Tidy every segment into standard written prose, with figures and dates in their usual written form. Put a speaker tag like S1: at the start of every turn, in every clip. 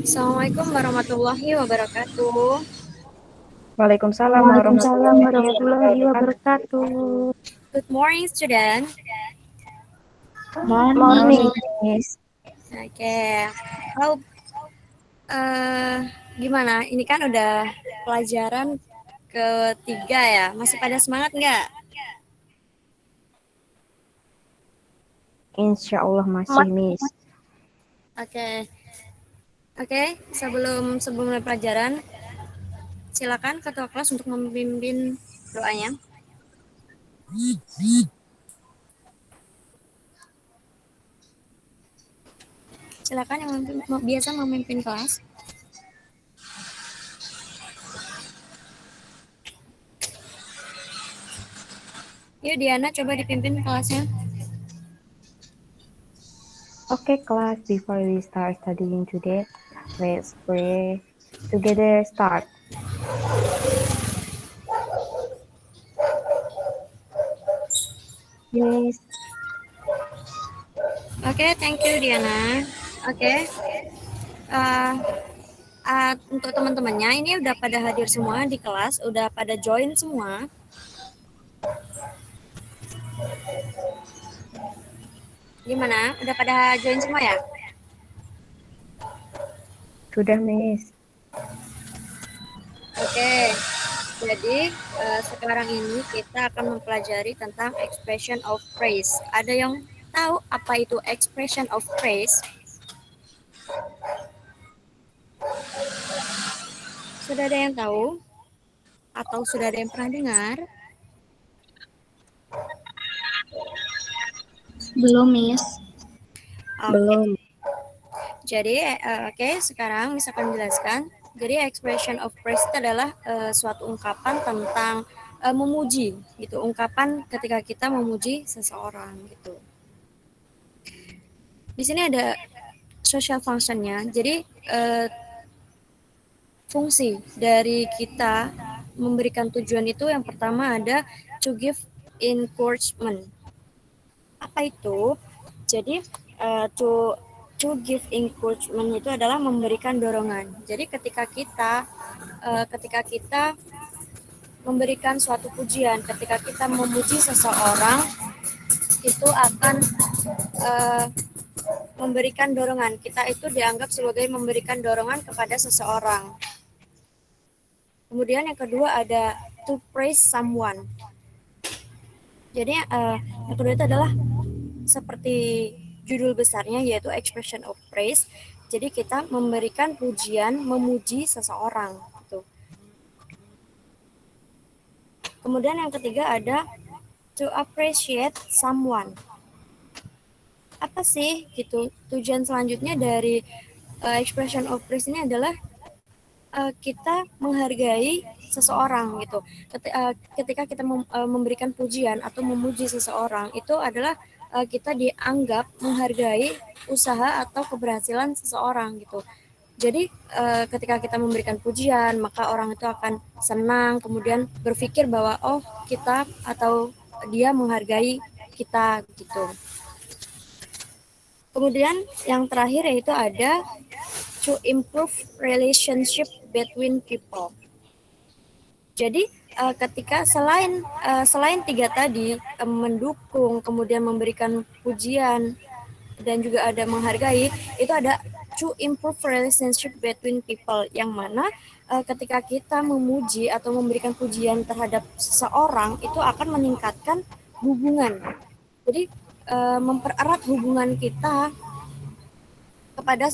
S1: Assalamualaikum warahmatullahi wabarakatuh.
S2: Waalaikumsalam
S3: Waalaikumsalam
S2: warahmatullahi
S3: warahmatullahi
S2: wabarakatuh.
S3: wabarakatuh.
S1: Good morning, student.
S3: Morning.
S2: Miss.
S1: Oke, how gimana? Ini kan udah pelajaran ketiga ya. Masih pada semangat nggak?
S2: Insya Allah masih, Miss.
S1: Oke, sebelum mulai pelajaran, silakan ketua kelas untuk memimpin doanya. Silakan yang biasa memimpin kelas. Yuk Diana, coba dipimpin kelasnya.
S2: Okay, class, before we start studying today, let's pray together. Start. Miss.
S1: Oke, thank you Diana. Oke, untuk teman-temannya ini udah pada hadir semua di kelas, udah pada join semua. Gimana? Udah pada join semua ya?
S2: Sudah, Miss.
S1: Oke, jadi sekarang ini kita akan mempelajari tentang expression of praise. Ada yang tahu apa itu expression of praise? Sudah ada yang tahu? Atau sudah ada yang pernah dengar?
S3: Belum, Miss.
S2: Belum.
S1: Jadi, sekarang misalkan menjelaskan. Jadi, expression of praise itu adalah suatu ungkapan tentang memuji, gitu. Ungkapan ketika kita memuji seseorang, gitu. Di sini ada social functionnya. Jadi, fungsi dari kita memberikan tujuan itu yang pertama ada to give encouragement. Apa itu? Jadi, to give encouragement itu adalah memberikan dorongan. Jadi ketika kita memberikan suatu pujian, ketika kita memuji seseorang, itu akan memberikan dorongan. Kita itu dianggap sebagai memberikan dorongan kepada seseorang. Kemudian yang kedua ada to praise someone. Jadi yang kedua itu adalah seperti judul besarnya, yaitu expression of praise. Jadi kita memberikan pujian, memuji seseorang, gitu. Kemudian yang ketiga ada to appreciate someone. Apa sih gitu tujuan selanjutnya dari expression of praise ini adalah kita menghargai seseorang gitu. Ketika kita memberikan pujian atau memuji seseorang, itu adalah kita dianggap menghargai usaha atau keberhasilan seseorang gitu. Jadi ketika kita memberikan pujian, maka orang itu akan senang, kemudian berpikir bahwa oh kita atau dia menghargai kita gitu. Kemudian yang terakhir yaitu ada to improve relationship between people. Jadi ketika selain tiga tadi, mendukung, kemudian memberikan pujian, dan juga ada menghargai, itu ada to improve relationship between people, yang mana ketika kita memuji atau memberikan pujian terhadap seseorang, itu akan meningkatkan hubungan. Jadi mempererat hubungan kita kepada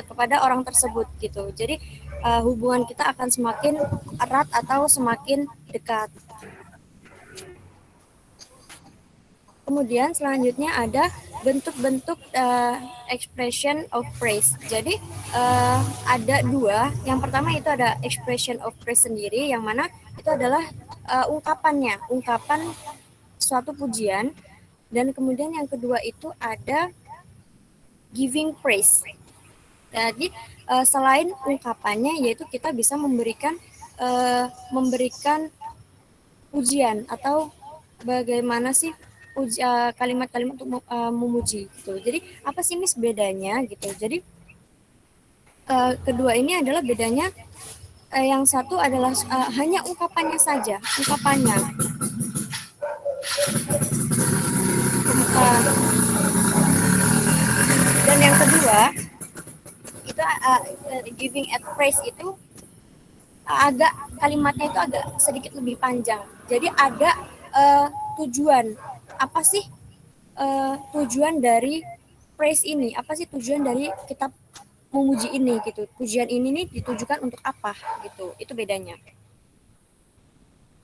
S1: kepada orang tersebut gitu. Jadi hubungan kita akan semakin erat atau semakin dekat. Kemudian selanjutnya ada bentuk-bentuk expression of praise. Jadi ada dua. Yang pertama itu ada expression of praise sendiri, yang mana itu adalah ungkapan suatu pujian. Dan kemudian yang kedua itu ada giving praise. Jadi selain ungkapannya, yaitu kita bisa memberikan pujian atau bagaimana sih kalimat-kalimat untuk memuji gitu. Jadi apa sih Miss bedanya gitu? Jadi kedua ini adalah bedanya, yang satu adalah hanya ungkapannya saja, ungkapannya. Dan yang kedua itu giving at praise itu agak kalimatnya itu agak sedikit lebih panjang. Jadi ada tujuan. Apa sih tujuan dari praise ini? Apa sih tujuan dari kita memuji ini gitu? Pujian ini nih ditujukan untuk apa gitu? Itu bedanya.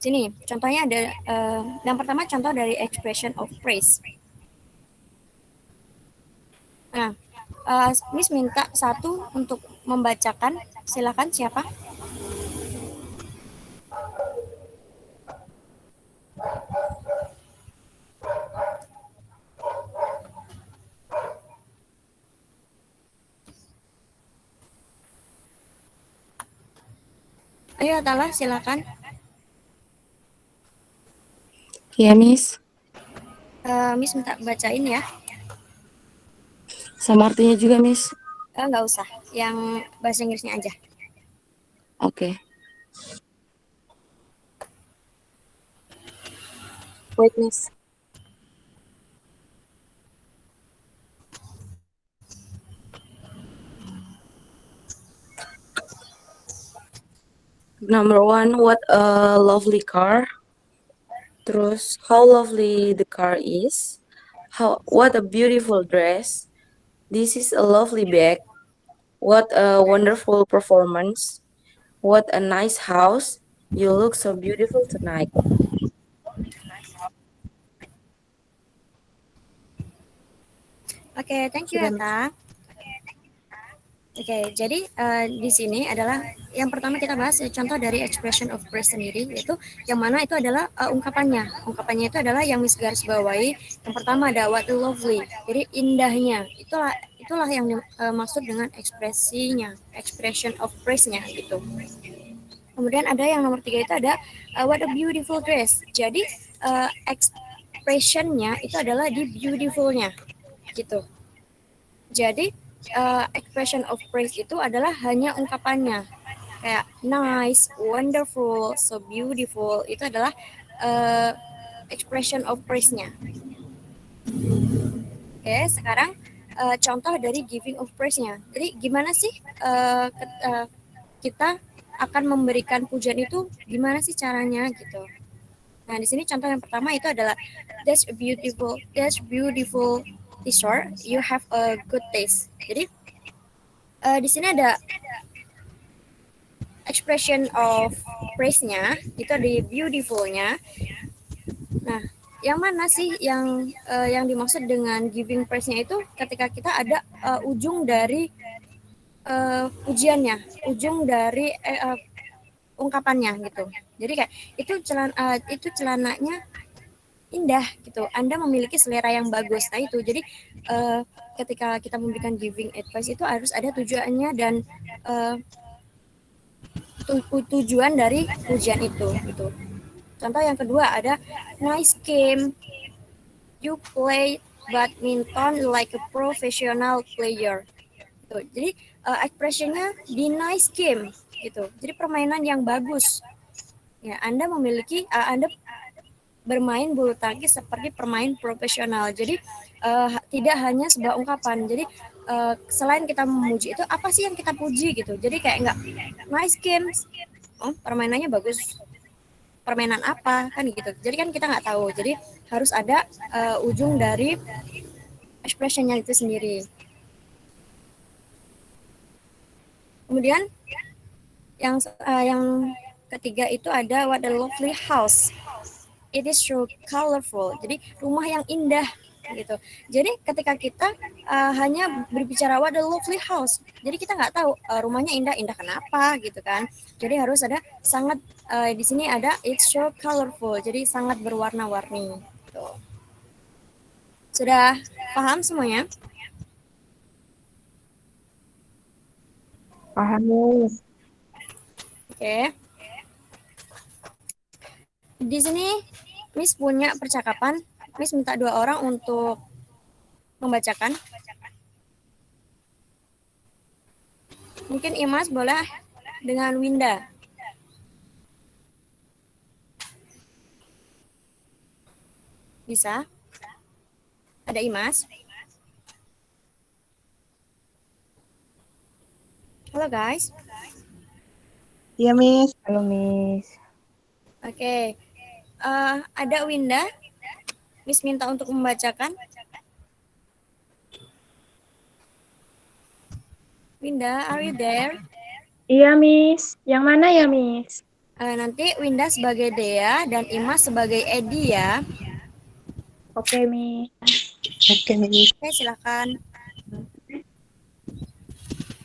S1: Sini contohnya ada yang pertama contoh dari expression of praise. Nah, Miss minta satu untuk membacakan. Silakan siapa? Ayo Atala, silakan.
S3: Ya, Miss.
S1: Miss minta bacain ya.
S3: Sama artinya juga, Miss.
S1: Nggak usah, yang bahasa Inggrisnya aja.
S3: Oke. Wait, Miss. Number one, what a lovely car. Terus, how lovely the car is. What a beautiful dress. This is a lovely bag. What a wonderful performance. What a nice house. You look so beautiful tonight.
S1: Oke, thank you
S3: Sudah, Miss.
S1: Ata. Oke, jadi di sini adalah yang pertama kita bahas contoh dari expression of praise sendiri, yaitu yang mana itu adalah ungkapannya. Ungkapannya itu adalah yang Miss garis bawahi. Yang pertama ada what a lovely, jadi indahnya. Itulah yang dimaksud dengan ekspresinya, expression of praise-nya gitu. Kemudian ada yang nomor 3 itu ada what a beautiful dress. Jadi expression-nya itu adalah di beautiful-nya gitu. Jadi expression of praise itu adalah hanya ungkapannya. Kayak nice, wonderful, so beautiful, itu adalah expression of praise-nya. Oke, sekarang contoh dari giving of praise-nya. Jadi gimana sih kita akan memberikan pujian itu, gimana sih caranya gitu. Nah, di sini contoh yang pertama itu adalah that's beautiful t-shirt, you have a good taste. Jadi di sini ada expression of praise-nya, itu di beautiful-nya. Nah, yang mana sih yang dimaksud dengan giving praise-nya itu ketika kita ada ujung dari pujiannya, ujung dari ungkapannya gitu. Jadi kayak itu celananya indah gitu. Anda memiliki selera yang bagus. Nah itu jadi ketika kita memberikan giving advice itu harus ada tujuannya dan tujuan dari pujian itu gitu. Contoh yang kedua ada nice game, you play badminton like a professional player. Gitu. Jadi expressionnya di nice game gitu. Jadi permainan yang bagus. Ya, Anda bermain bulu tangkis seperti pemain profesional. Jadi tidak hanya sebuah ungkapan. Jadi selain kita memuji itu apa sih yang kita puji gitu. Jadi kayak enggak nice games. Oh, permainannya bagus. Permainan apa kan gitu. Jadi kan kita nggak tahu. Jadi harus ada ujung dari expressionnya itu sendiri. Kemudian yang ketiga itu ada what a lovely house. It is so colorful. Jadi rumah yang indah gitu. Jadi ketika kita hanya berbicara what a lovely house, jadi kita nggak tahu rumahnya indah kenapa gitu kan. Jadi harus ada sangat di sini ada it's so colorful. Jadi sangat berwarna-warni. Gitu. Sudah paham semuanya?
S2: Paham, Miss.
S1: Oke. Di sini Miss punya percakapan Miss minta 2 orang untuk membacakan. Mungkin Imas boleh dengan Winda. Bisa? Ada Imas? Halo guys.
S4: Iya, Miss.
S2: Halo, Miss.
S1: Oke. Ada Winda. Miss minta untuk membacakan. Winda, are you there?
S5: Iya, Miss. Yang mana ya, Miss?
S1: Nanti Winda sebagai Dea dan Imas sebagai Edi ya.
S5: Oke, Miss.
S4: Oke, Miss.
S1: Oke, silakan.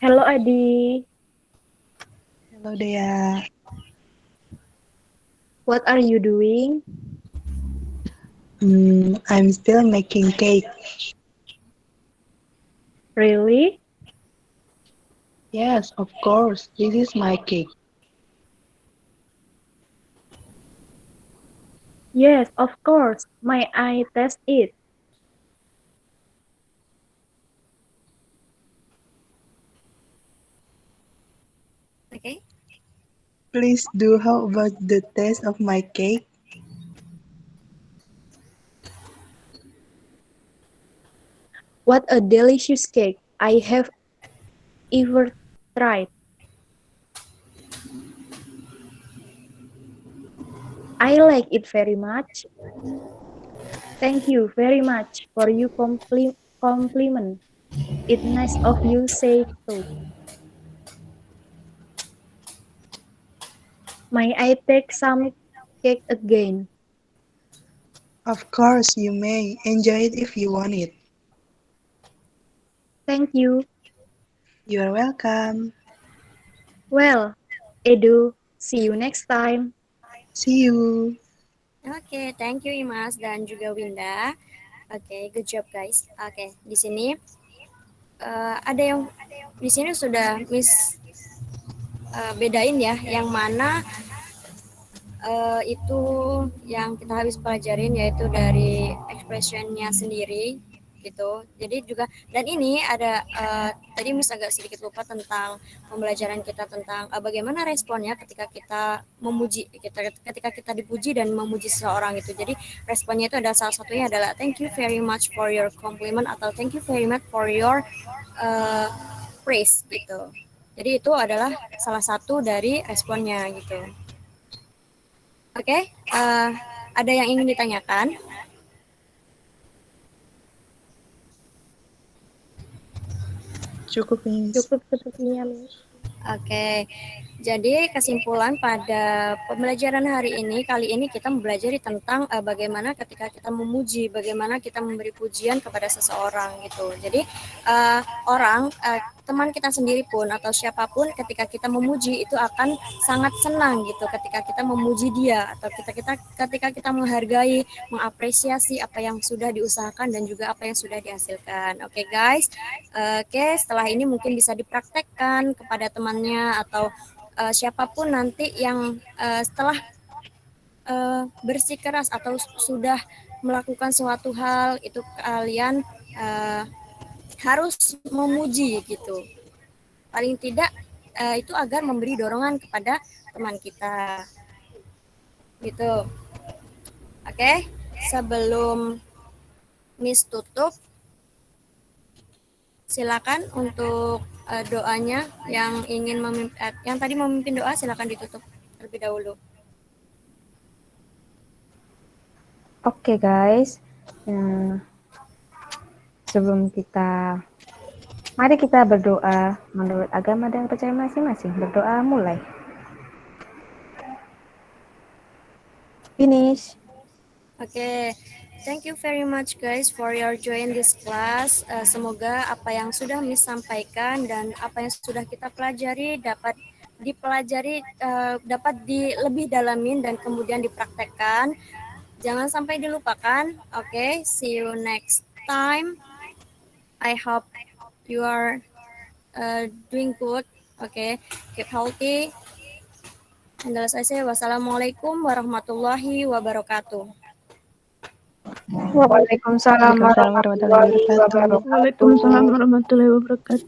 S5: Halo, Adi.
S4: Halo, Dea.
S5: What are you doing?
S4: I'm still making cake.
S5: Really?
S4: Yes, of course. This is my cake.
S5: Yes, of course. May I test it?
S1: Oke.
S4: Please do. How about the taste of my cake?
S5: What a delicious cake I have ever tried. I like it very much. Thank you very much for your compliment. It's nice of you say so. May I take some cake again?
S4: Of course, you may. Enjoy it if you want it.
S5: Thank you.
S4: You are welcome.
S5: Well, Edu, see you next time.
S4: See you.
S1: Oke, thank you Imas dan juga Winda. Oke, good job guys. Oke, di sini ada yang di sini sudah Miss bedain ya, yang mana itu yang kita habis pelajarin yaitu dari expressionnya sendiri gitu. Jadi juga dan ini ada tadi Miss agak sedikit lupa tentang pembelajaran kita tentang bagaimana responnya ketika kita memuji ketika kita dipuji dan memuji seseorang gitu. Jadi responnya itu ada salah satunya adalah thank you very much for your compliment atau thank you very much for your praise gitu. Jadi itu adalah salah satu dari responnya gitu. Oke, ada yang ingin ditanyakan?
S4: Cukup, Miss.
S5: Cukup sepertinya, Miss.
S1: Oke, jadi kesimpulan pada pembelajaran hari ini, kali ini kita mempelajari tentang bagaimana ketika kita memuji, bagaimana kita memberi pujian kepada seseorang gitu. Jadi teman kita sendiri pun atau siapapun ketika kita memuji itu akan sangat senang gitu ketika kita memuji dia atau ketika kita menghargai, mengapresiasi apa yang sudah diusahakan dan juga apa yang sudah dihasilkan. Oke guys, setelah ini mungkin bisa dipraktekkan kepada temannya atau siapapun nanti yang setelah bersikeras atau sudah melakukan suatu hal itu kalian harus memuji gitu. Paling tidak itu agar memberi dorongan kepada teman kita. Gitu. Oke, sebelum Miss tutup, silakan untuk doanya yang yang tadi memimpin doa silakan ditutup terlebih dahulu.
S2: Oke, guys. Sebelum mari kita berdoa menurut agama dan percaya masing-masing. Berdoa mulai. Finish.
S1: Oke, thank you very much guys for your join this class. Semoga apa yang sudah Miss sampaikan dan apa yang sudah kita pelajari dapat dipelajari, dapat lebih dalamin dan kemudian dipraktekkan. Jangan sampai dilupakan. Oke, see you next time. I hope you are doing good. Oke, keep healthy. And wassalamualaikum warahmatullahi wabarakatuh.
S2: Waalaikumsalam
S4: Waalaikumsalam warahmatullahi
S2: warahmatullahi
S4: wabarakatuh.
S2: wabarakatuh.
S6: Waalaikumsalam warahmatullahi wabarakatuh.